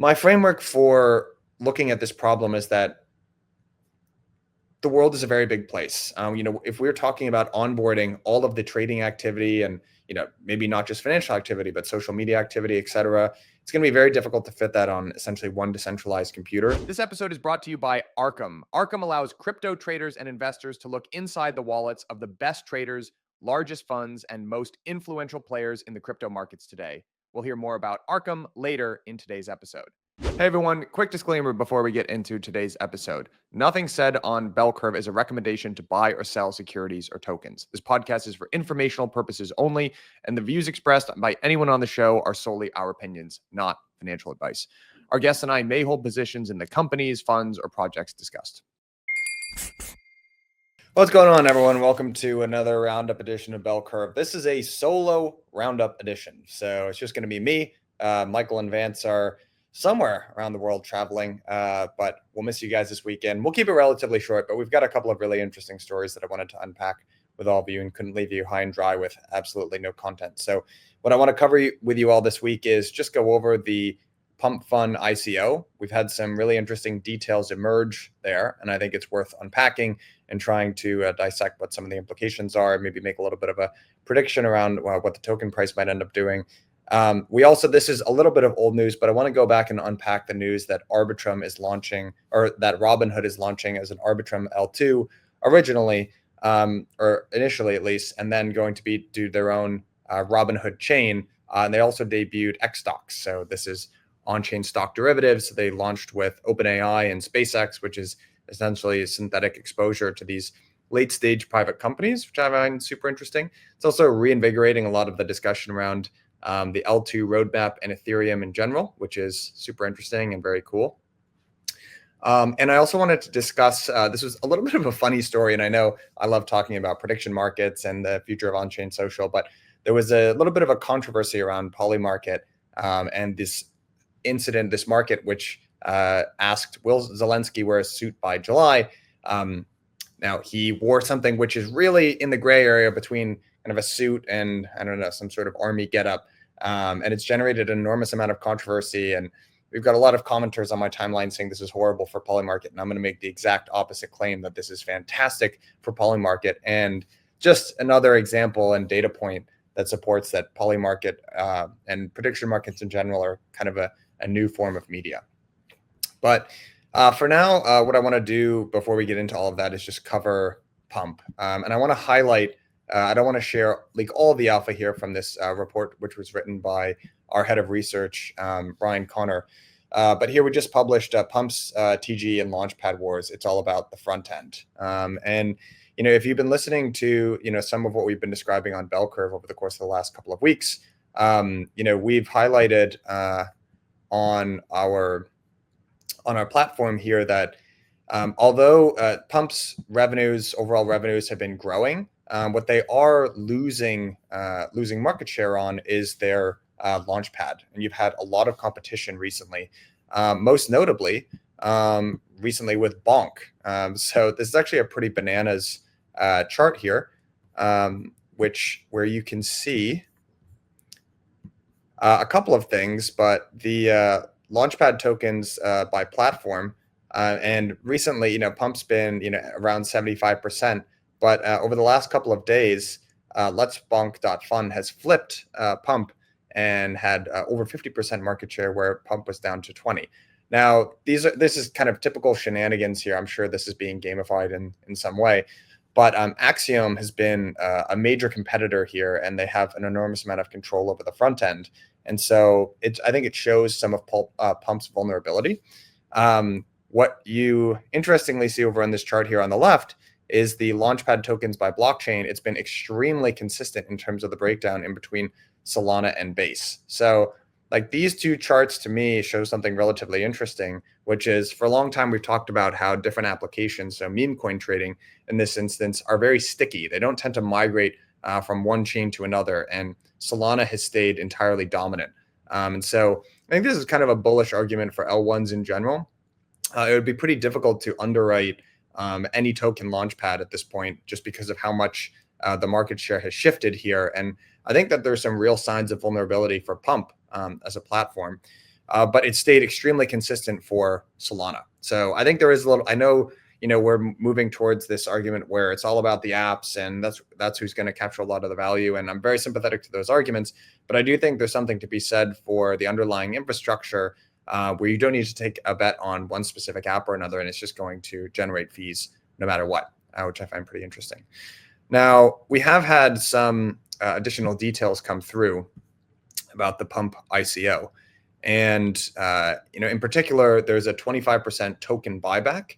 My framework for looking at this problem is that the world is a very big place. If we're talking about onboarding all of the trading activity and, maybe not just financial activity, but social media activity, et cetera, it's going to be very difficult to fit that on essentially one decentralized computer. This episode is brought to you by Arkham. Arkham allows crypto traders and investors to look inside the wallets of the best traders, largest funds, and most influential players in the crypto markets today. We'll hear more about Arkham later in today's episode. Hey everyone, quick disclaimer before we get into today's episode. Nothing said on Bell Curve is a recommendation to buy or sell securities or tokens. This podcast is for informational purposes only, and the views expressed by anyone on the show are solely our opinions, not financial advice. Our guests and I may hold positions in the companies, funds, or projects discussed. What's going on, everyone? Welcome to another Roundup edition of Bell Curve. This is a solo Roundup edition, so it's just going to be me. Michael and Vance are somewhere around the world traveling, but we'll miss you guys this weekend. We'll keep it relatively short, but we've got a couple of really interesting stories that I wanted to unpack with all of you and couldn't leave you high and dry with absolutely no content. So what I want to cover with you all this week is just go over the Pump Fund ICO. We've had some really interesting details emerge there, and I think it's worth unpacking and trying to dissect what some of the implications are, maybe make a little bit of a prediction around what the token price might end up doing. This is a little bit of old news, but I want to go back and unpack the news that Arbitrum is launching, or that Robinhood is launching as an Arbitrum L2 originally, or initially at least, and then going to do their own Robinhood chain. And they also debuted X stocks. So this is on-chain stock derivatives. So they launched with OpenAI and SpaceX, which is essentially a synthetic exposure to these late-stage private companies, which I find super interesting. It's also reinvigorating a lot of the discussion around the L2 roadmap and Ethereum in general, which is super interesting and very cool. And I also wanted to discuss, this was a little bit of a funny story, and I know I love talking about prediction markets and the future of on-chain social, but there was a little bit of a controversy around Polymarket and this incident, this market, which asked, will Zelensky wear a suit by July? Now, he wore something which is really in the gray area between kind of a suit and, I don't know, some sort of army getup. And it's generated an enormous amount of controversy. And we've got a lot of commenters on my timeline saying this is horrible for Polymarket. And I'm going to make the exact opposite claim, that this is fantastic for Polymarket. And just another example and data point that supports that Polymarket and prediction markets in general are kind of a new form of media. But for now, what I want to do before we get into all of that is just cover Pump. And I want to highlight, I don't want to share all of the alpha here from this report, which was written by our head of research, Brian Connor. But here we just published Pump's TGE and Launchpad wars. It's all about the front end. And if you've been listening to some of what we've been describing on Bell Curve over the course of the last couple of weeks, we've highlighted on our platform here that although Pump's overall revenues have been growing, what they are losing market share on is their Launchpad. And you've had a lot of competition recently, most notably recently with Bonk. So this is actually a pretty bananas chart here, where you can see a couple of things, but the Launchpad tokens by platform, and recently, Pump's been, around 75%, but over the last couple of days, Let's Bonk.fund has flipped Pump and had over 50% market share, where Pump was down to 20. Now, this is kind of typical shenanigans here. I'm sure this is being gamified in some way, but Axiom has been a major competitor here, and they have an enormous amount of control over the front end. And so I think it shows some of Pump's vulnerability. What you interestingly see over on this chart here on the left is the Launchpad tokens by blockchain. It's been extremely consistent in terms of the breakdown in between Solana and Base. So these two charts to me show something relatively interesting, which is, for a long time, we've talked about how different applications, so meme coin trading in this instance, are very sticky. They don't tend to migrate from one chain to another, and Solana has stayed entirely dominant. And so I think this is kind of a bullish argument for L1s in general. It would be pretty difficult to underwrite any token Launchpad at this point, just because of how much the market share has shifted here. And I think that there's some real signs of vulnerability for Pump as a platform. but it stayed extremely consistent for Solana. So I think there is a little, I know, we're moving towards this argument where it's all about the apps and that's who's going to capture a lot of the value. And I'm very sympathetic to those arguments, but I do think there's something to be said for the underlying infrastructure where you don't need to take a bet on one specific app or another, and it's just going to generate fees no matter what, which I find pretty interesting. Now, we have had some additional details come through about the Pump ICO. And, in particular, there's a 25% token buyback.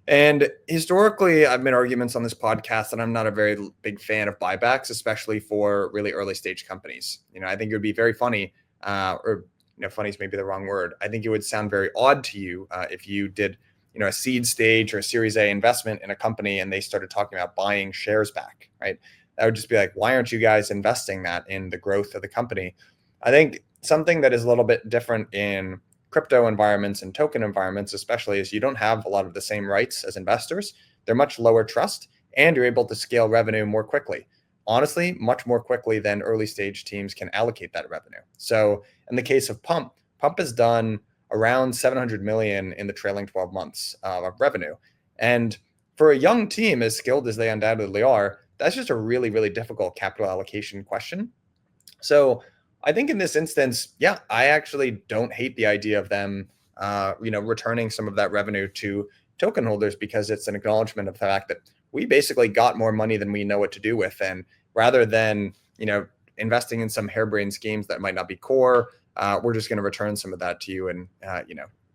And historically, I've made arguments on this podcast that I'm not a very big fan of buybacks, especially for really early stage companies. I think it would be very funny, funny is maybe the wrong word. I think it would sound very odd to you if you did, a seed stage or a Series A investment in a company and they started talking about buying shares back, right? That would just be like, why aren't you guys investing that in the growth of the company? I think something that is a little bit different in crypto environments and token environments, especially, is you don't have a lot of the same rights as investors. They're much lower trust, and you're able to scale revenue more quickly. Honestly, much more quickly than early stage teams can allocate that revenue. So in the case of Pump has done around 700 million in the trailing 12 months of revenue. And for a young team as skilled as they undoubtedly are, that's just a really, really difficult capital allocation question. So I think in this instance, yeah, I actually don't hate the idea of them, returning some of that revenue to token holders, because it's an acknowledgement of the fact that we basically got more money than we know what to do with. And rather than, investing in some harebrained schemes that might not be core, we're just going to return some of that to you and,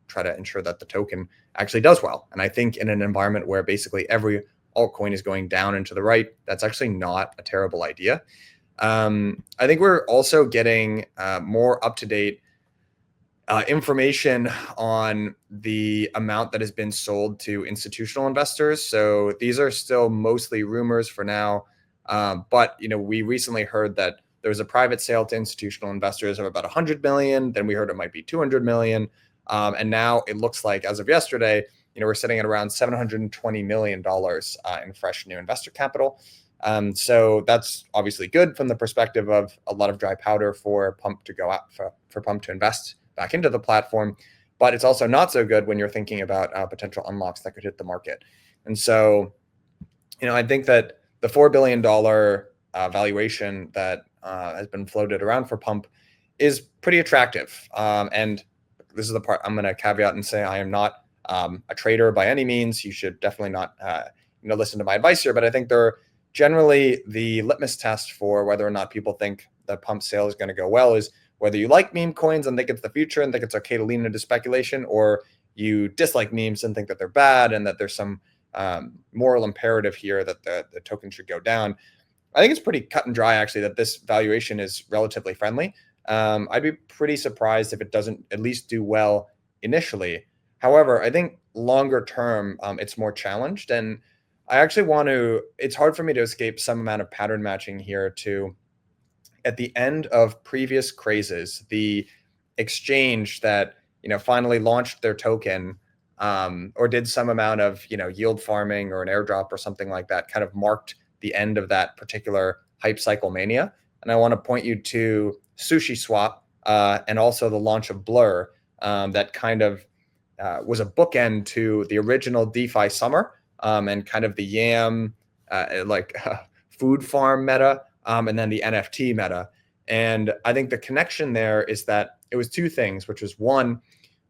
try to ensure that the token actually does well. And I think in an environment where basically every altcoin is going down and to the right, that's actually not a terrible idea. I think we're also getting more up-to-date information on the amount that has been sold to institutional investors. So these are still mostly rumors for now. But we recently heard that there was a private sale to institutional investors of about 100 million. Then we heard it might be 200 million. And now it looks like, as of yesterday, we're sitting at around $720 million in fresh new investor capital. So that's obviously good from the perspective of a lot of dry powder for Pump to go out, for Pump to invest back into the platform. But it's also not so good when you're thinking about potential unlocks that could hit the market. And so, I think that the $4 billion valuation that has been floated around for Pump is pretty attractive. And this is the part I'm going to caveat and say I am not a trader by any means. You should definitely not listen to my advice here. But I think generally the litmus test for whether or not people think the Pump sale is going to go well is whether you like meme coins and think it's the future and think it's okay to lean into speculation, or you dislike memes and think that they're bad and that there's some moral imperative here that the token should go down. I think it's pretty cut and dry, actually, that this valuation is relatively friendly. I'd be pretty surprised if it doesn't at least do well initially. However, I think longer term, it's more challenged. And I actually it's hard for me to escape some amount of pattern matching here to, at the end of previous crazes, the exchange that, finally launched their token or did some amount of, yield farming or an airdrop or something like that, kind of marked the end of that particular hype cycle mania. And I want to point you to SushiSwap and also the launch of Blur that kind of was a bookend to the original DeFi summer and kind of the Yam food farm meta and then the NFT meta. And I think the connection there is that it was two things, which was one,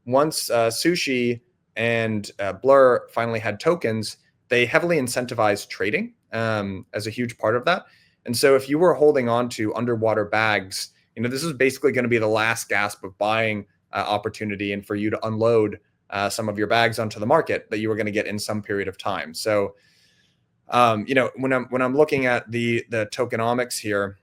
once Sushi and Blur finally had tokens, they heavily incentivized trading as a huge part of that. And so if you were holding on to underwater bags, this is basically going to be the last gasp of buying opportunity and for you to unload some of your bags onto the market that you were going to get in some period of time. So, when I'm looking at the tokenomics here,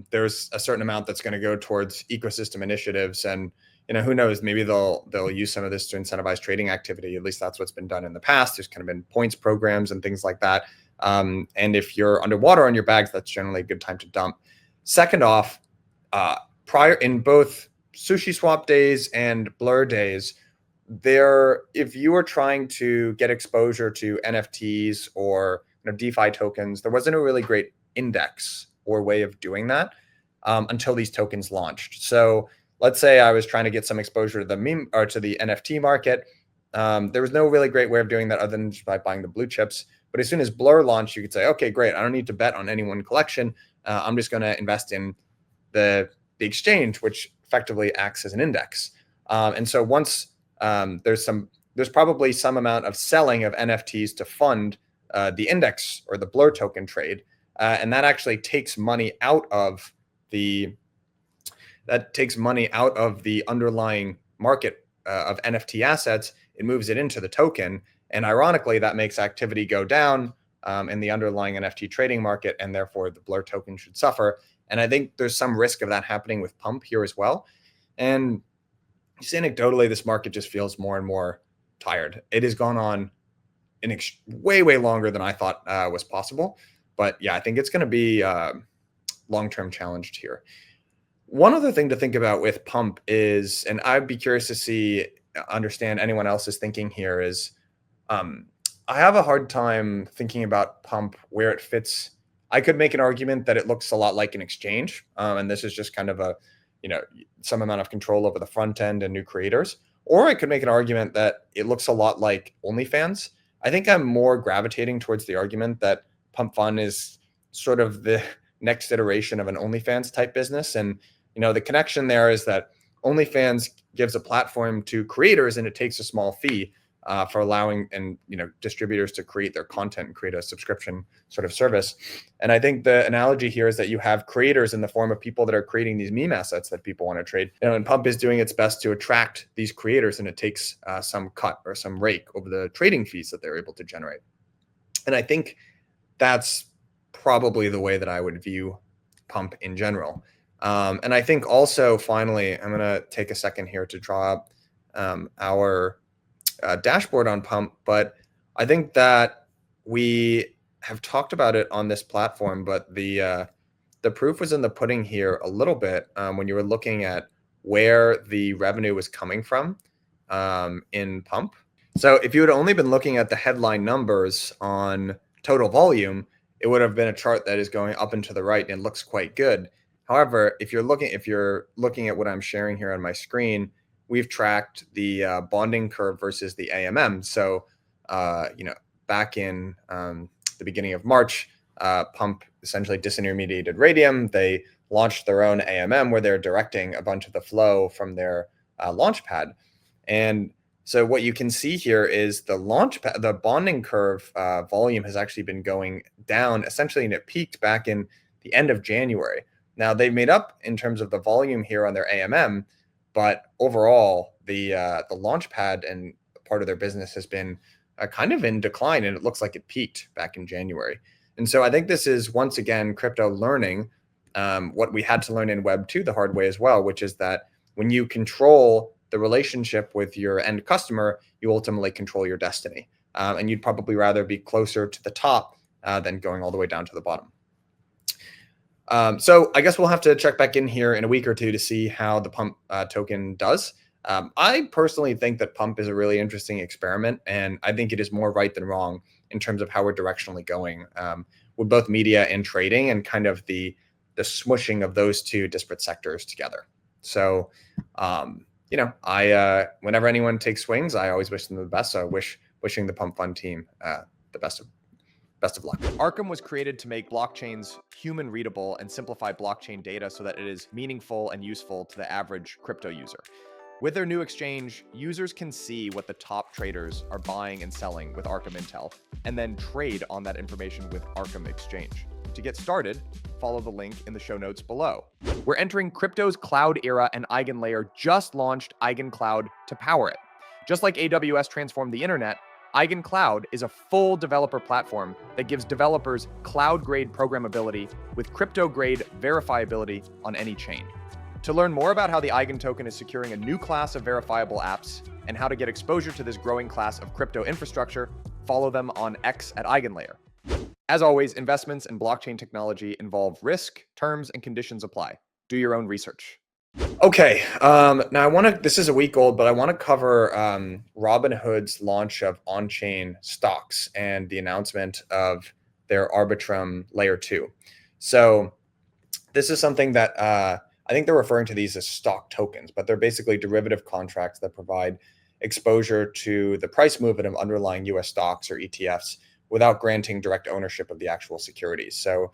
there's a certain amount that's going to go towards ecosystem initiatives, and who knows, maybe they'll use some of this to incentivize trading activity. At least that's what's been done in the past. There's kind of been points programs and things like that. And if you're underwater on your bags, that's generally a good time to dump. Second off, prior in both SushiSwap days and Blur days, if you were trying to get exposure to NFTs or DeFi tokens, there wasn't a really great index or way of doing that until these tokens launched. So let's say I was trying to get some exposure to the meme or to the NFT market. There was no really great way of doing that other than just by buying the blue chips. But as soon as Blur launched, you could say, okay, great. I don't need to bet on any one collection. I'm just going to invest in the exchange, which effectively acts as an index. And so once there's probably some amount of selling of NFTs to fund the index or the Blur token trade, and that actually takes money out of the underlying market of NFT assets. It moves it into the token, and ironically, that makes activity go down in the underlying NFT trading market, and therefore the Blur token should suffer. And I think there's some risk of that happening with Pump here as well. And just anecdotally, this market just feels more and more tired. It has gone on way longer than I thought was possible. But yeah, I think it's going to be long-term challenged here. One other thing to think about with Pump is, and I'd be curious to understand anyone else's thinking here, is I have a hard time thinking about Pump where it fits. I could make an argument that it looks a lot like an exchange, and this is just kind of some amount of control over the front end and new creators. Or I could make an argument that it looks a lot like OnlyFans. I think I'm more gravitating towards the argument that Pump Fun is sort of the next iteration of an OnlyFans type business. And the connection there is that OnlyFans gives a platform to creators, and it takes a small fee for allowing distributors to create their content and create a subscription sort of service. And I think the analogy here is that you have creators in the form of people that are creating these meme assets that people want to trade. And Pump is doing its best to attract these creators, and it takes some cut or some rake over the trading fees that they're able to generate. And I think that's probably the way that I would view Pump in general. And I think also, finally, I'm going to take a second here to draw up our dashboard on Pump, but I think that we have talked about it on this platform, but the proof was in the pudding here a little bit when you were looking at where the revenue was coming from in Pump. So if you had only been looking at the headline numbers on total volume, it would have been a chart that is going up and to the right and looks quite good. However, if you're looking at what I'm sharing here on my screen, we've tracked the bonding curve versus the AMM. So, back in the beginning of March, Pump essentially disintermediated Radium. They launched their own AMM where they're directing a bunch of the flow from their Launchpad. And so what you can see here is the bonding curve volume has actually been going down essentially, and it peaked back in the end of January. Now they made up in terms of the volume here on their AMM, but overall the Launchpad and part of their business has been kind of in decline, and it looks like it peaked back in January. And so I think this is, once again, crypto learning what we had to learn in Web 2 the hard way as well, which is that when you control the relationship with your end customer, you ultimately control your destiny. And you'd probably rather be closer to the top than going all the way down to the bottom. So I guess we'll have to check back in here in a week or two to see how the Pump token does. I personally think that Pump is a really interesting experiment, and I think it is more right than wrong in terms of how we're directionally going with both media and trading, and kind of the smushing of those two disparate sectors together. So, whenever anyone takes swings, I always wish them the best. So wishing the Pump Fund team the best of luck. Arkham was created to make blockchains human readable and simplify blockchain data so that it is meaningful and useful to the average crypto user. With their new exchange, users can see what the top traders are buying and selling with Arkham Intel, and then trade on that information with Arkham Exchange. To get started, follow the link in the show notes below. We're entering crypto's cloud era, and EigenLayer just launched EigenCloud to power it. Just like AWS transformed the internet, EigenCloud is a full developer platform that gives developers cloud-grade programmability with crypto-grade verifiability on any chain. To learn more about how the Eigen token is securing a new class of verifiable apps and how to get exposure to this growing class of crypto infrastructure, follow them on X at EigenLayer. As always, investments in blockchain technology involve risk, terms, and conditions apply. Do your own research. Okay, now this is a week old, but I want to cover Robinhood's launch of Onchain stocks and the announcement of their Arbitrum layer 2. So this is something that I think they're referring to these as stock tokens, but they're basically derivative contracts that provide exposure to the price movement of underlying US stocks or ETFs without granting direct ownership of the actual securities. So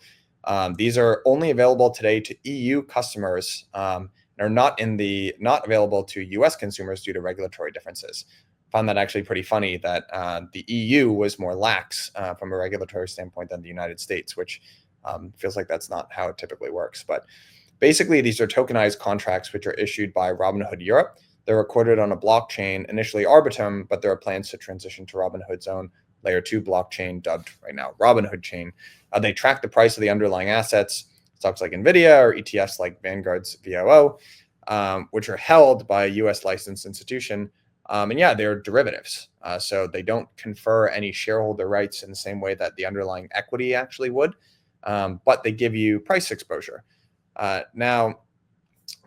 these are only available today to EU customers and are not available to US consumers due to regulatory differences. Found that actually pretty funny that the EU was more lax from a regulatory standpoint than the United States, which feels like that's not how it typically works. But basically, these are tokenized contracts which are issued by Robinhood Europe. They're recorded on a blockchain, initially Arbitrum, but there are plans to transition to Robinhood's own layer 2 blockchain, dubbed right now Robinhood chain. They track the price of the underlying assets, stocks like NVIDIA or ETFs like Vanguard's VOO, which are held by a US licensed institution. And yeah, they're derivatives. So they don't confer any shareholder rights in the same way that the underlying equity actually would, but they give you price exposure. Now,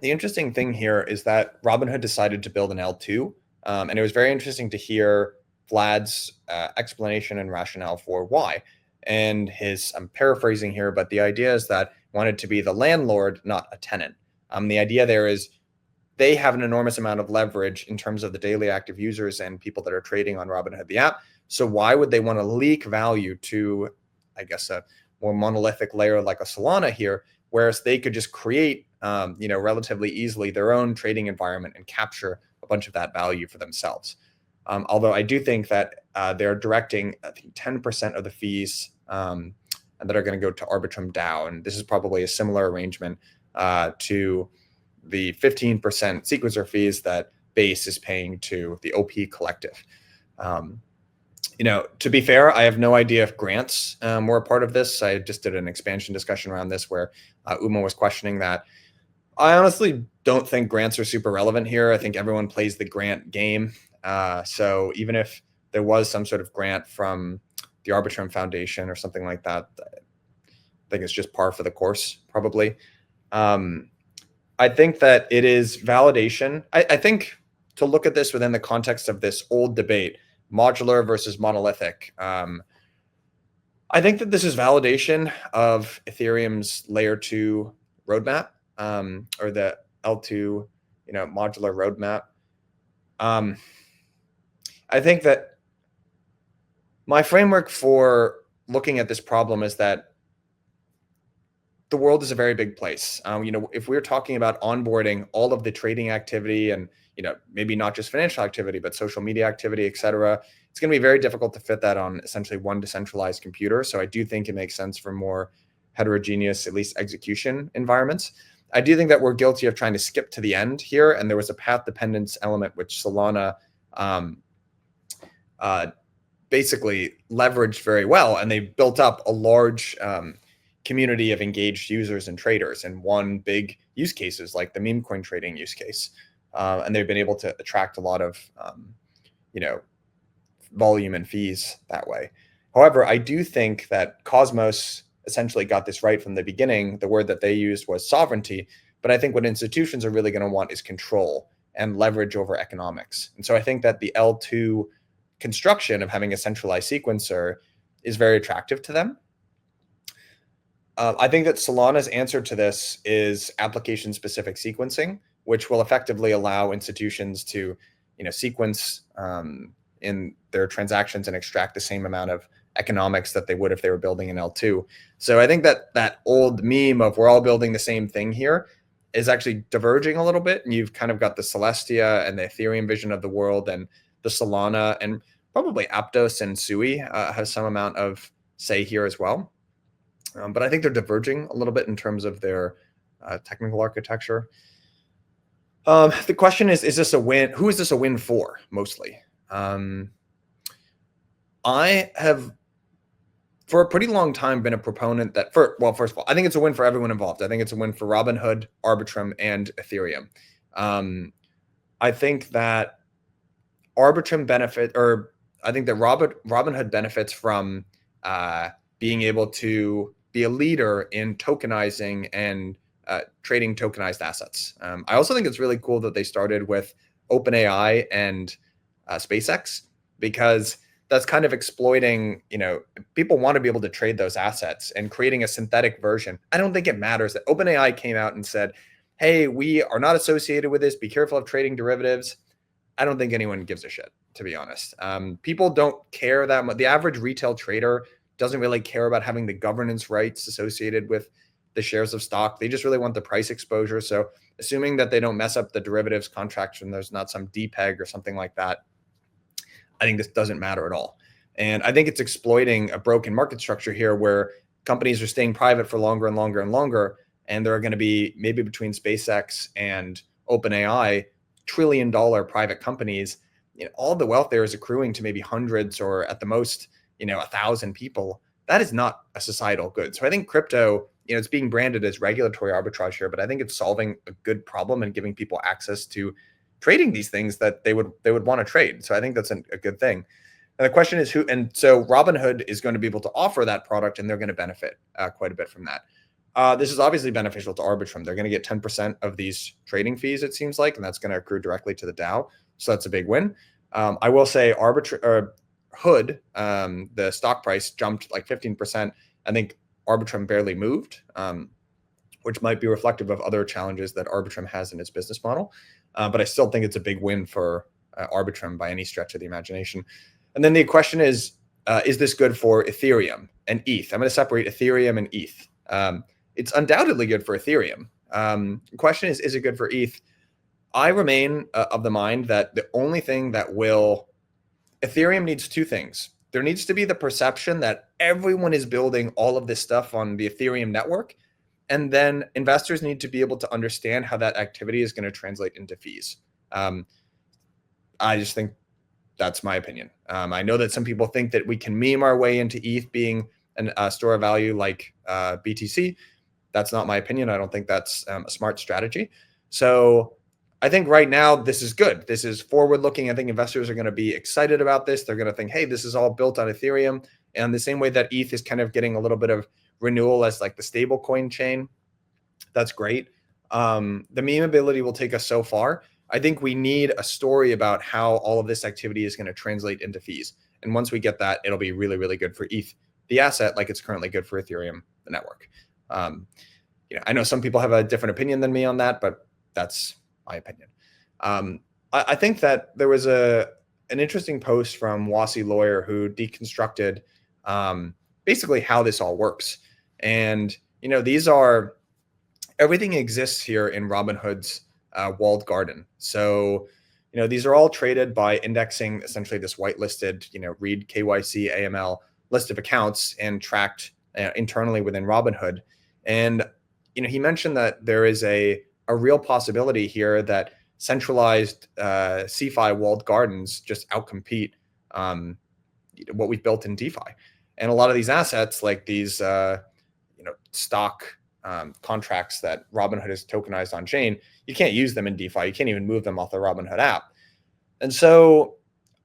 the interesting thing here is that Robinhood decided to build an L2, and it was very interesting to hear Vlad's explanation and rationale for why. And I'm paraphrasing here, but the idea is that he wanted to be the landlord, not a tenant. The idea there is they have an enormous amount of leverage in terms of the daily active users and people that are trading on Robinhood, the app. So why would they want to leak value to, I guess, a more monolithic layer like a Solana here, whereas they could just create, relatively easily their own trading environment and capture a bunch of that value for themselves. Although I do think that they're directing, I think, 10% of the fees that are going to go to Arbitrum DAO. And this is probably a similar arrangement to the 15% sequencer fees that Base is paying to the OP collective. To be fair, I have no idea if grants were a part of this. I just did an expansion discussion around this where Uma was questioning that. I honestly don't think grants are super relevant here. I think everyone plays the grant game. So even if there was some sort of grant from the Arbitrum Foundation or something like that, I think it's just par for the course, probably. I think that it is validation. I think to look at this within the context of this old debate, modular versus monolithic, I think that this is validation of Ethereum's layer 2 roadmap, or the L2, modular roadmap. I think that my framework for looking at this problem is that the world is a very big place. If we're talking about onboarding all of the trading activity and, maybe not just financial activity, but social media activity, et cetera, it's going to be very difficult to fit that on essentially one decentralized computer. So I do think it makes sense for more heterogeneous, at least execution environments. I do think that we're guilty of trying to skip to the end here. And there was a path dependence element, which Solana basically leveraged very well. And they built up a large community of engaged users and traders, and one big use cases like the meme coin trading use case. And they've been able to attract a lot of, volume and fees that way. However, I do think that Cosmos essentially got this right from the beginning. The word that they used was sovereignty, but I think what institutions are really going to want is control and leverage over economics. And so I think that the L2 construction of having a centralized sequencer is very attractive to them. I think that Solana's answer to this is application-specific sequencing, which will effectively allow institutions to, sequence in their transactions and extract the same amount of economics that they would if they were building an L2. So I think that that old meme of we're all building the same thing here is actually diverging a little bit. And you've kind of got the Celestia and the Ethereum vision of the world, and the Solana, and probably Aptos and Sui has some amount of say here as well. But I think they're diverging a little bit in terms of their technical architecture. The question is this a win? Who is this a win for, mostly? I have, for a pretty long time, been a proponent that, first of all, I think it's a win for everyone involved. I think it's a win for Robinhood, Arbitrum, and Ethereum. I think that Arbitrum Robinhood benefits from being able to be a leader in tokenizing and trading tokenized assets. I also think it's really cool that they started with OpenAI and SpaceX, because that's kind of exploiting, people want to be able to trade those assets and creating a synthetic version. I don't think it matters that OpenAI came out and said, hey, we are not associated with this. Be careful of trading derivatives. I don't think anyone gives a shit, to be honest. People don't care that much. The average retail trader doesn't really care about having the governance rights associated with the shares of stock. They just really want the price exposure. So assuming that they don't mess up the derivatives contract and there's not some depeg or something like that, I think this doesn't matter at all. And I think it's exploiting a broken market structure here where companies are staying private for longer and longer and longer. And there are going to be, maybe between SpaceX and OpenAI, trillion-dollar private companies. All the wealth there is accruing to maybe hundreds or at the most, 1,000 people. That is not a societal good. So I think crypto, it's being branded as regulatory arbitrage here, but I think it's solving a good problem and giving people access to trading these things that they would want to trade. So I think that's a good thing. And the question is who, and so Robinhood is going to be able to offer that product, and they're going to benefit quite a bit from that. This is obviously beneficial to Arbitrum. They're going to get 10% of these trading fees, it seems like, and that's going to accrue directly to the DAO. So that's a big win. I will say Hood, the stock price jumped like 15%. I think Arbitrum barely moved, which might be reflective of other challenges that Arbitrum has in its business model. But I still think it's a big win for Arbitrum by any stretch of the imagination. And then the question is this good for Ethereum and ETH? I'm going to separate Ethereum and ETH. It's undoubtedly good for Ethereum. The question is it good for ETH? I remain of the mind that the only thing that will, Ethereum needs two things. There needs to be the perception that everyone is building all of this stuff on the Ethereum network. And then investors need to be able to understand how that activity is going to translate into fees. I just think that's my opinion. I know that some people think that we can meme our way into ETH being a store of value like BTC. That's not my opinion. I don't think that's a smart strategy. So I think right now this is good. This is forward looking. I think investors are going to be excited about this. They're going to think, hey, this is all built on Ethereum. And the same way that ETH is kind of getting a little bit of renewal as like the stable coin chain. That's great. The memeability will take us so far. I think we need a story about how all of this activity is going to translate into fees. And once we get that, it'll be really, really good for ETH, the asset, like it's currently good for Ethereum, the network. I know some people have a different opinion than me on that, but that's my opinion. I think that there was an interesting post from Wasi Lawyer who deconstructed basically how this all works. And, everything exists here in Robinhood's walled garden. So, these are all traded by indexing essentially this whitelisted, read KYC AML list of accounts and tracked internally within Robinhood. And, he mentioned that there is a real possibility here that centralized CeFi walled gardens just outcompete what we've built in DeFi. And a lot of these assets, like these, stock contracts that Robinhood has tokenized on chain, you can't use them in DeFi. You can't even move them off the Robinhood app. And so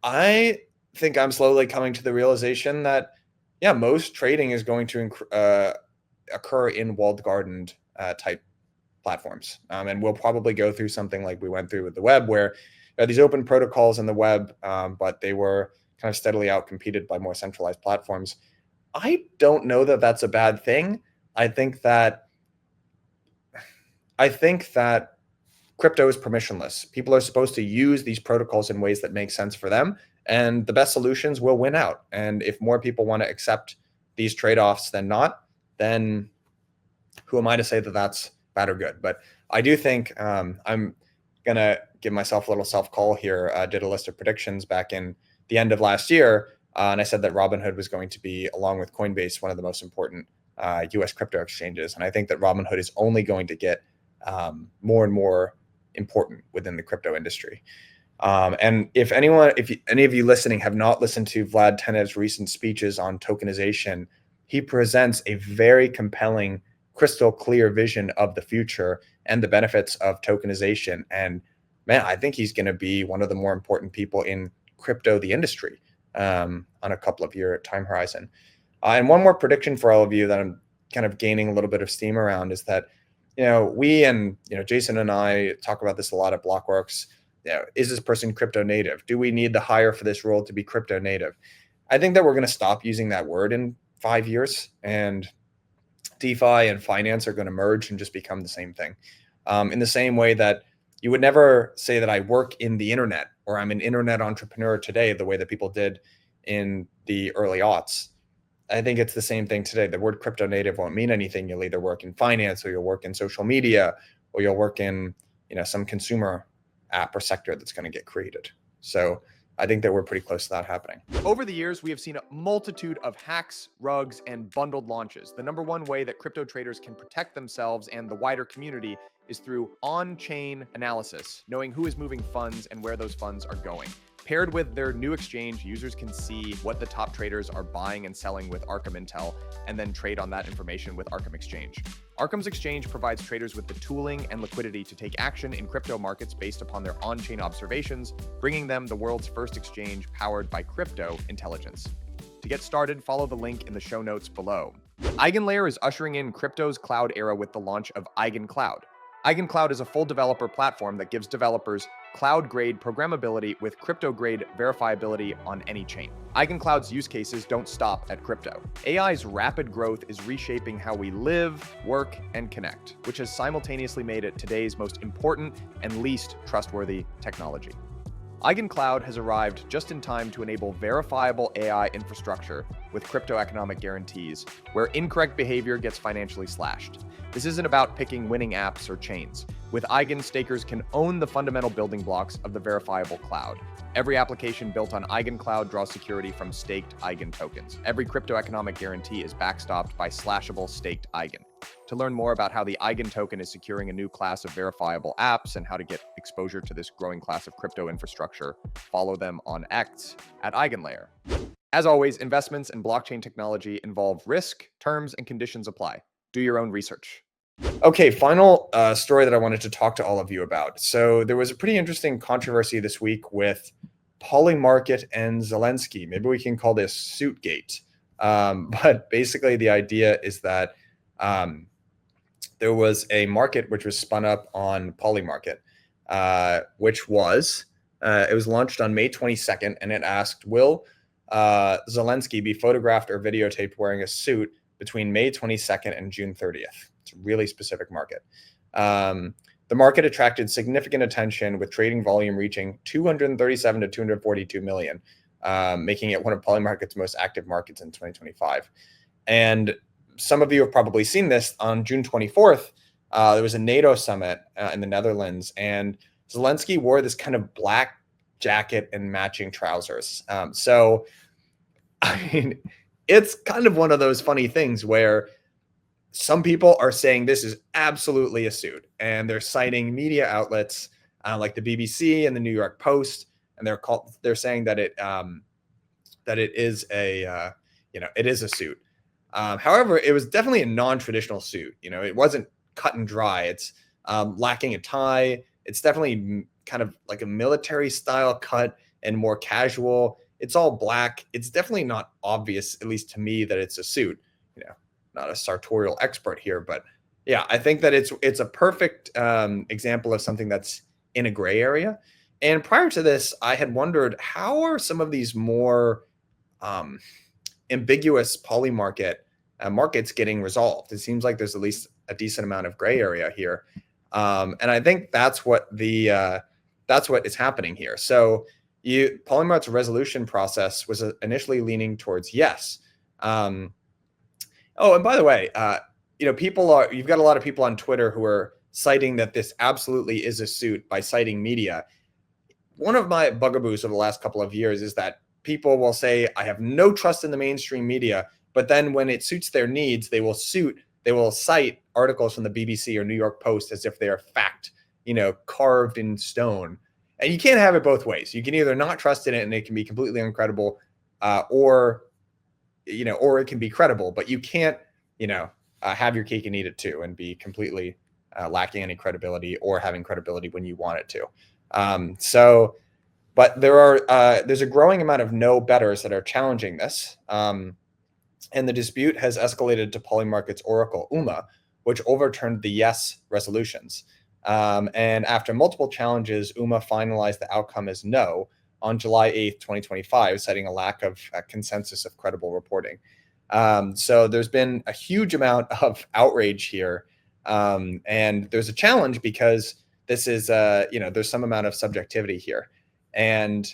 I think I'm slowly coming to the realization that, most trading is going to occur in walled garden type platforms. And we'll probably go through something like we went through with the web, where these open protocols in the web, but they were kind of steadily outcompeted by more centralized platforms. I don't know that that's a bad thing. I think that crypto is permissionless. People are supposed to use these protocols in ways that make sense for them, and the best solutions will win out. And if more people want to accept these trade-offs than not, then who am I to say that that's bad or good? But I do think I'm going to give myself a little self-call here. I did a list of predictions back in the end of last year, and I said that Robinhood was going to be, along with Coinbase, one of the most important US crypto exchanges. And I think that Robinhood is only going to get more and more important within the crypto industry. And if any of you listening have not listened to Vlad Tenev's recent speeches on tokenization, he presents a very compelling, crystal clear vision of the future and the benefits of tokenization. And man, I think he's going to be one of the more important people in crypto, the industry, on a couple of year time horizon. And one more prediction for all of you that I'm kind of gaining a little bit of steam around is that, we and, Jason and I talk about this a lot at Blockworks. Is this person crypto native? Do we need the hire for this role to be crypto native? I think that we're going to stop using that word in 5 years, and DeFi and finance are going to merge and just become the same thing. In the same way that you would never say that I work in the internet or I'm an internet entrepreneur today, the way that people did in the early aughts. I think it's the same thing today. The word crypto native won't mean anything. You'll either work in finance, or you'll work in social media, or you'll work in, some consumer app or sector that's going to get created. So I think that we're pretty close to that happening. Over the years, we have seen a multitude of hacks, rugs, and bundled launches. The number one way that crypto traders can protect themselves and the wider community is through on-chain analysis, knowing who is moving funds and where those funds are going. Paired with their new exchange, users can see what the top traders are buying and selling with Arkham Intel, and then trade on that information with Arkham Exchange. Arkham's exchange provides traders with the tooling and liquidity to take action in crypto markets based upon their on-chain observations, bringing them the world's first exchange powered by crypto intelligence. To get started, follow the link in the show notes below. EigenLayer is ushering in crypto's cloud era with the launch of EigenCloud. EigenCloud is a full developer platform that gives developers cloud-grade programmability with crypto-grade verifiability on any chain. EigenCloud's use cases don't stop at crypto. AI's rapid growth is reshaping how we live, work, and connect, which has simultaneously made it today's most important and least trustworthy technology. EigenCloud has arrived just in time to enable verifiable AI infrastructure with crypto economic guarantees, where incorrect behavior gets financially slashed. This isn't about picking winning apps or chains. With Eigen, stakers can own the fundamental building blocks of the verifiable cloud. Every application built on EigenCloud draws security from staked Eigen tokens. Every crypto economic guarantee is backstopped by slashable staked Eigen. To learn more about how the Eigen token is securing a new class of verifiable apps and how to get exposure to this growing class of crypto infrastructure, follow them on X at EigenLayer. As always, investments in blockchain technology involve risk, terms, and conditions apply. Do your own research. Okay, final story that I wanted to talk to all of you about. So there was a pretty interesting controversy this week with Polymarket and Zelensky. Maybe we can call this Suitgate. But basically the idea is that there was a market which was spun up on Polymarket, which was, it was launched on May 22nd, and it asked, will Zelensky be photographed or videotaped wearing a suit between May 22nd and June 30th? It's a really specific market. The market attracted significant attention, with trading volume reaching 237 to 242 million, making it one of Polymarket's most active markets in 2025. And some of you have probably seen this. On June 24th, there was a NATO summit in the Netherlands, and Zelensky wore this kind of black jacket and matching trousers. So, I mean, it's kind of one of those funny things where some people are saying this is absolutely a suit, and they're citing media outlets like the BBC and the New York Post, and they're saying that it is a it is a suit. However, it was definitely a non-traditional suit. It wasn't cut and dry. It's lacking a tie. It's definitely kind of like a military style cut and more casual. It's all black. It's definitely not obvious, at least to me, that it's a suit. Not a sartorial expert here, but yeah, I think that it's a perfect example of something that's in a gray area. And prior to this, I had wondered, how are some of these more ambiguous polymarket markets getting resolved? It seems like there's at least a decent amount of gray area here, and I think that's what is happening here. So Polymarket's resolution process was initially leaning towards yes. Oh, and by the way, you've got a lot of people on Twitter who are citing that this absolutely is a suit by citing media. One of my bugaboos of the last couple of years is that people will say, I have no trust in the mainstream media, but then when it suits their needs, they will cite articles from the BBC or New York Post as if they are fact, carved in stone. And you can't have it both ways. You can either not trust in it and it can be completely incredible, or it can be credible, but you can't, have your cake and eat it too and be completely lacking any credibility, or having credibility when you want it to. But there's a growing amount of no betters that are challenging this. And the dispute has escalated to Polymarket's Oracle, UMA, which overturned the yes resolutions. And after multiple challenges, UMA finalized the outcome as no on July 8th, 2025, citing a lack of consensus of credible reporting. So there's been a huge amount of outrage here And there's a challenge because this is, there's some amount of subjectivity here. And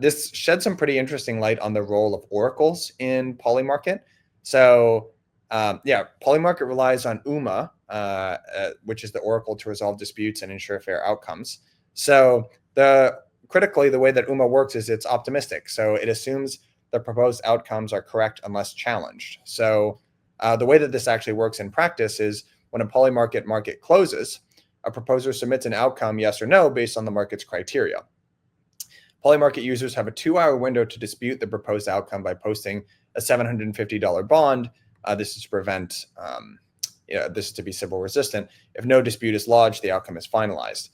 this sheds some pretty interesting light on the role of oracles in Polymarket. So Polymarket relies on UMA, which is the oracle to resolve disputes and ensure fair outcomes. So critically, the way that UMA works is it's optimistic. So it assumes the proposed outcomes are correct unless challenged. So the way that this actually works in practice is when a Polymarket market closes, a proposer submits an outcome, yes or no, based on the market's criteria. Polymarket users have a 2-hour window to dispute the proposed outcome by posting a $750 bond. This is to prevent, this is to be civil resistant. If no dispute is lodged, the outcome is finalized.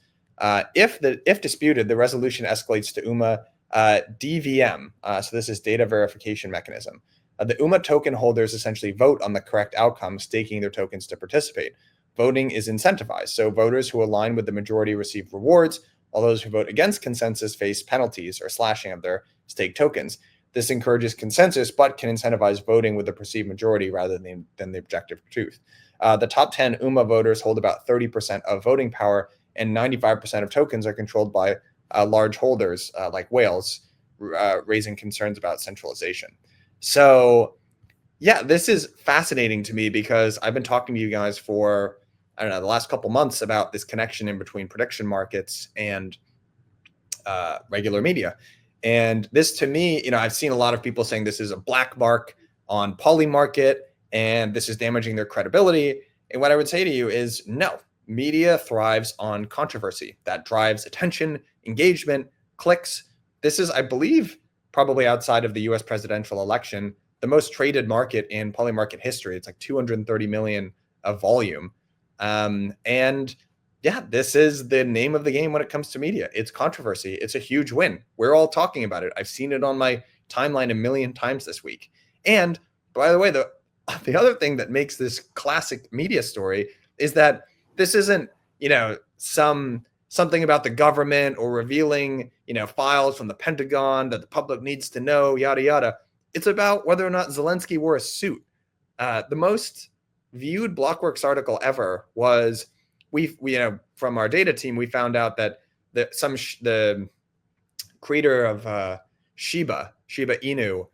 If disputed, the resolution escalates to UMA DVM. So this is data verification mechanism. The UMA token holders essentially vote on the correct outcome, staking their tokens to participate. Voting is incentivized. So voters who align with the majority receive rewards, while those who vote against consensus face penalties or slashing of their stake tokens. This encourages consensus, but can incentivize voting with the perceived majority rather than the objective truth. The top 10 UMA voters hold about 30% of voting power, and 95% of tokens are controlled by large holders like whales, raising concerns about centralization. So yeah, this is fascinating to me because I've been talking to you guys for, I don't know, the last couple months about this connection in between prediction markets and regular media. And this, to me, I've seen a lot of people saying this is a black mark on Polymarket and this is damaging their credibility. And what I would say to you is no, media thrives on controversy that drives attention, engagement, clicks. This is, I believe, probably outside of the US presidential election, the most traded market in Polymarket history. It's like 230 million of volume. And yeah, this is the name of the game when it comes to media. It's controversy. It's a huge win. We're all talking about it. I've seen it on my timeline a million times this week. And by the way, the other thing that makes this classic media story is that this isn't, something about the government or revealing, files from the Pentagon that the public needs to know, yada, yada. It's about whether or not Zelensky wore a suit. The most viewed Blockworks article ever was, from our data team, we found out that the creator of Shiba Inu,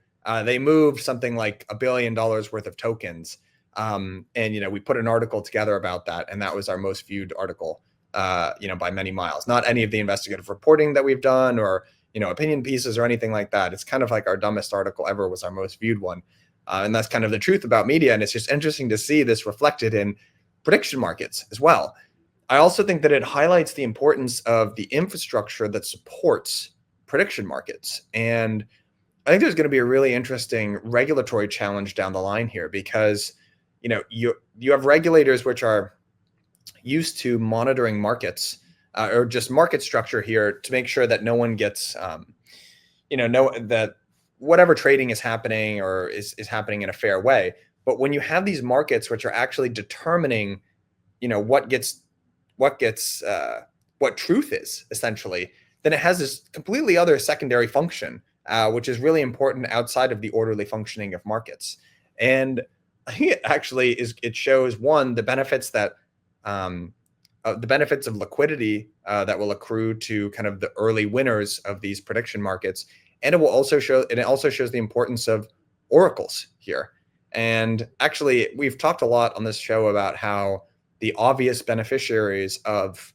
they moved something like $1 billion worth of tokens. And we put an article together about that, and that was our most viewed article, by many miles. Not any of the investigative reporting that we've done or opinion pieces or anything like that. It's kind of like our dumbest article ever was our most viewed one. And that's kind of the truth about media. And it's just interesting to see this reflected in prediction markets as well. I also think that it highlights the importance of the infrastructure that supports prediction markets. And I think there's going to be a really interesting regulatory challenge down the line here because, you have regulators which are used to monitoring markets or just market structure here to make sure that no one gets, that whatever trading is happening or is happening in a fair way. But when you have these markets which are actually determining, what truth is essentially, then it has this completely other secondary function, which is really important outside of the orderly functioning of markets. And I think it actually it shows the benefits that the benefits of liquidity that will accrue to kind of the early winners of these prediction markets. And it also shows the importance of oracles here. And actually, we've talked a lot on this show about how the obvious beneficiaries of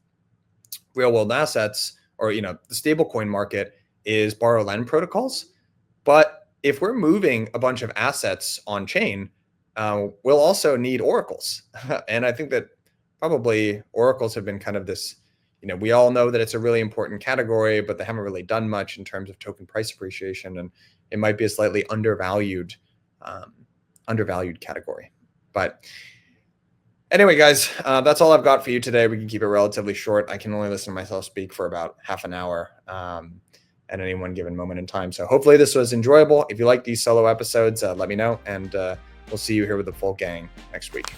real world assets or, the stablecoin market is borrow lend protocols. But if we're moving a bunch of assets on chain, we'll also need oracles. And I think that probably oracles have been kind of this, we all know that it's a really important category, but they haven't really done much in terms of token price appreciation. And it might be a slightly undervalued category. But anyway, guys, that's all I've got for you today. We can keep it relatively short. I can only listen to myself speak for about half an hour at any one given moment in time. So hopefully this was enjoyable. If you like these solo episodes, let me know. And we'll see you here with the full gang next week.